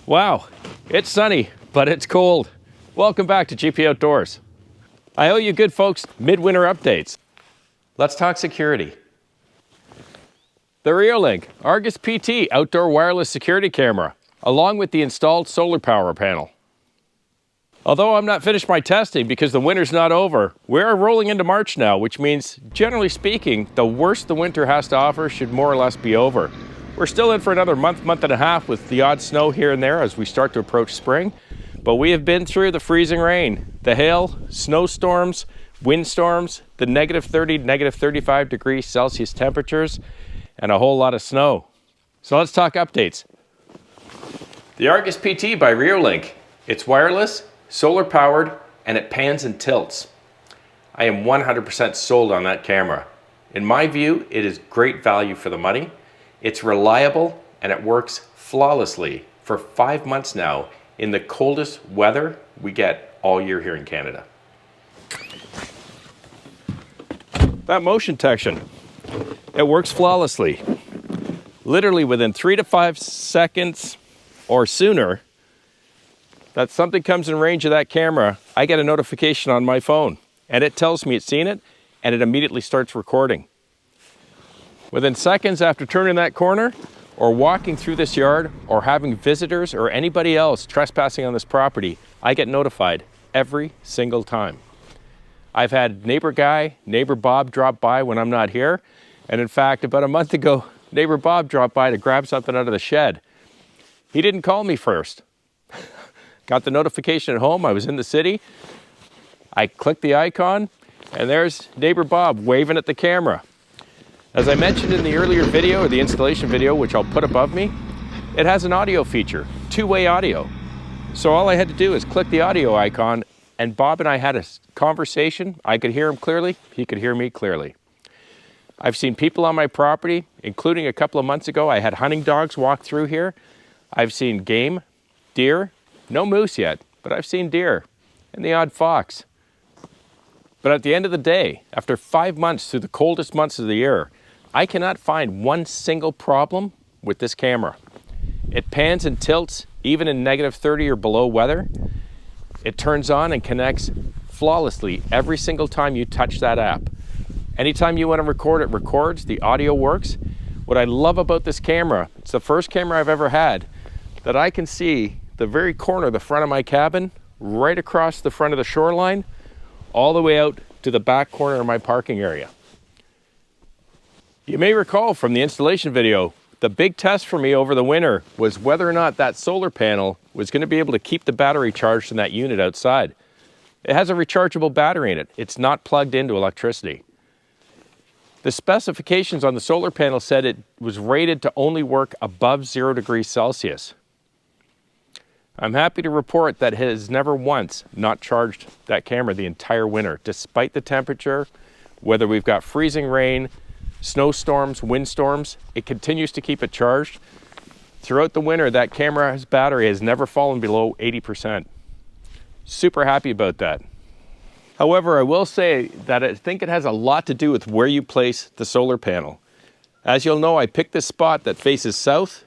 Wow, it's sunny, but it's cold. Welcome back to GP Outdoors. I owe you good folks midwinter updates. Let's talk security. The ReoLink ARGUS PT outdoor wireless security camera, along with the installed solar power panel. Although I'm not finished my testing because the winter's not over, we are rolling into March now, which means, generally speaking, the worst the winter has to offer should more or less be over. We're still in for another month and a half with the odd snow here and there as we start to approach spring, but we have been through the freezing rain, the hail, snowstorms, windstorms, the -30, -35 degrees Celsius temperatures, and a whole lot of snow. So let's talk updates. The ARGUS PT by ReoLink. It's wireless, solar powered, and it pans and tilts. I am 100% sold on that camera. In my view, it is great value for the money. It's reliable and it works flawlessly for 5 months now in the coldest weather we get all year here in Canada. That motion detection, it works flawlessly. Literally within 3 to 5 seconds or sooner that something comes in range of that camera, I get a notification on my phone and it tells me it's seen it and it immediately starts recording. Within seconds after turning that corner or walking through this yard or having visitors or anybody else trespassing on this property, I get notified every single time. I've had neighbor Guy, neighbor Bob drop by when I'm not here. And in fact, about a month ago, neighbor Bob dropped by to grab something out of the shed. He didn't call me first. Got the notification at home, I was in the city. I clicked the icon and there's neighbor Bob waving at the camera. As I mentioned in the earlier video, or the installation video, which I'll put above me, it has an audio feature, two-way audio. So all I had to do is click the audio icon and Bob and I had a conversation. I could hear him clearly, he could hear me clearly. I've seen people on my property, including a couple of months ago, I had hunting dogs walk through here. I've seen game, deer, no moose yet, but I've seen deer and the odd fox. But at the end of the day, after 5 months through the coldest months of the year, I cannot find one single problem with this camera. It pans and tilts even in -30 or below weather. It turns on and connects flawlessly every single time you touch that app. Anytime you want to record, it records, the audio works. What I love about this camera, it's the first camera I've ever had that I can see the very corner of the front of my cabin, right across the front of the shoreline, all the way out to the back corner of my parking area. You may recall from the installation video, the big test for me over the winter was whether or not that solar panel was going to be able to keep the battery charged in that unit outside. It has a rechargeable battery in it. It's not plugged into electricity. The specifications on the solar panel said it was rated to only work above 0 degrees Celsius. I'm happy to report that it has never once not charged that camera the entire winter, despite the temperature, whether we've got freezing rain, snowstorms, windstorms, it continues to keep it charged. Throughout the winter, that camera's battery has never fallen below 80%. Super happy about that. However, I will say that I think it has a lot to do with where you place the solar panel. As you'll know, I picked this spot that faces south,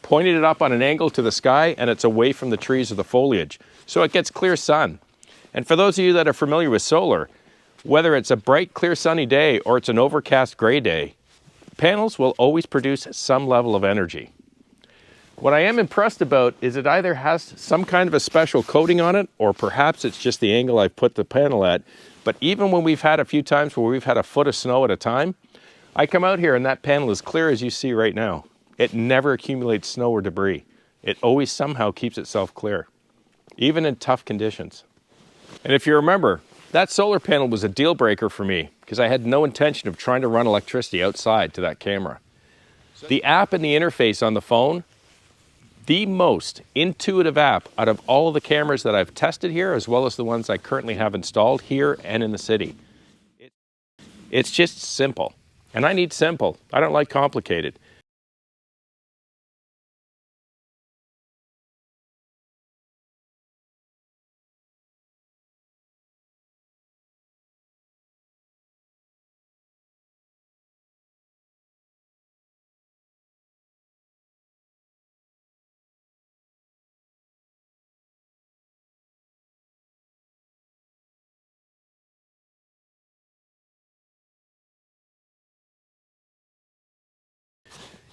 pointed it up on an angle to the sky, and it's away from the trees or the foliage, so it gets clear sun. And for those of you that are familiar with solar, whether it's a bright, clear, sunny day or it's an overcast, gray day, panels will always produce some level of energy. What I am impressed about is it either has some kind of a special coating on it, or perhaps it's just the angle I've put the panel at. But even when we've had a few times where we've had a foot of snow at a time, I come out here and that panel is clear as you see right now. It never accumulates snow or debris. It always somehow keeps itself clear, even in tough conditions. And if you remember, that solar panel was a deal breaker for me because I had no intention of trying to run electricity outside to that camera. The app and the interface on the phone, the most intuitive app out of all of the cameras that I've tested here, as well as the ones I currently have installed here and in the city. It's just simple. And I need simple. I don't like complicated.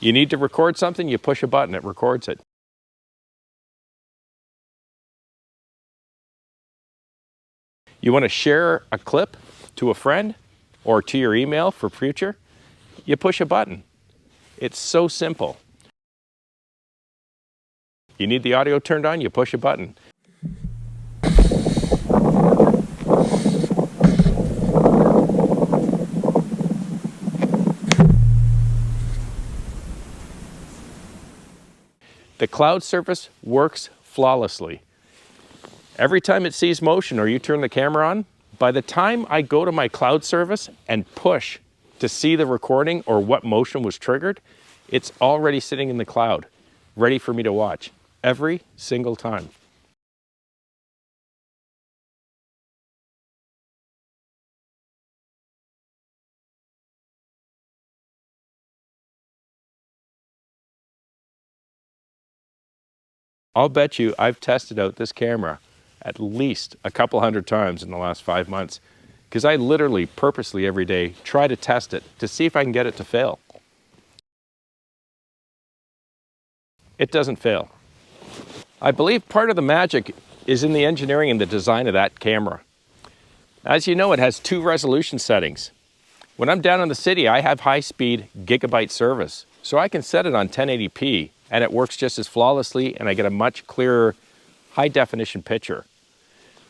You need to record something, you push a button, it records it. You want to share a clip to a friend or to your email for future, you push a button. It's so simple. You need the audio turned on, you push a button. The cloud service works flawlessly. Every time it sees motion or you turn the camera on, by the time I go to my cloud service and push to see the recording or what motion was triggered, it's already sitting in the cloud, ready for me to watch every single time. I'll bet you I've tested out this camera at least a couple hundred times in the last 5 months, because I literally purposely every day try to test it to see if I can get it to fail. It doesn't fail. I believe part of the magic is in the engineering and the design of that camera. As you know, it has 2 resolution settings. When I'm down in the city, I have high-speed gigabyte service, so I can set it on 1080p and it works just as flawlessly and I get a much clearer high-definition picture.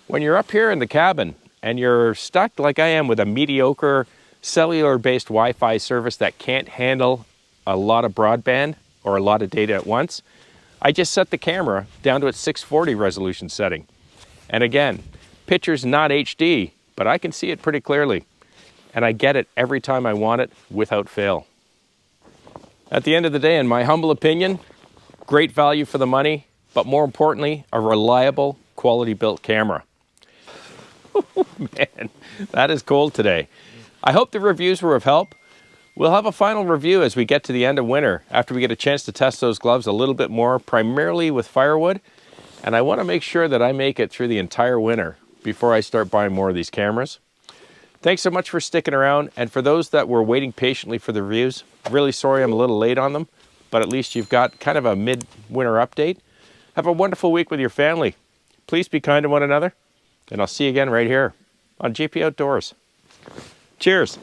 When you're up here in the cabin and you're stuck like I am with a mediocre cellular-based Wi-Fi service that can't handle a lot of broadband or a lot of data at once, I just set the camera down to its 640 resolution setting. And again, picture's not HD, but I can see it pretty clearly. And I get it every time I want it without fail. At the end of the day, in my humble opinion, great value for the money, but more importantly, a reliable, quality-built camera. Man, that is cold today. I hope the reviews were of help. We'll have a final review as we get to the end of winter, after we get a chance to test those gloves a little bit more, primarily with firewood. And I want to make sure that I make it through the entire winter before I start buying more of these cameras. Thanks so much for sticking around, and for those that were waiting patiently for the reviews, really sorry I'm a little late on them, but at least you've got kind of a mid-winter update. Have a wonderful week with your family. Please be kind to one another, and I'll see you again right here on GP Outdoors. Cheers.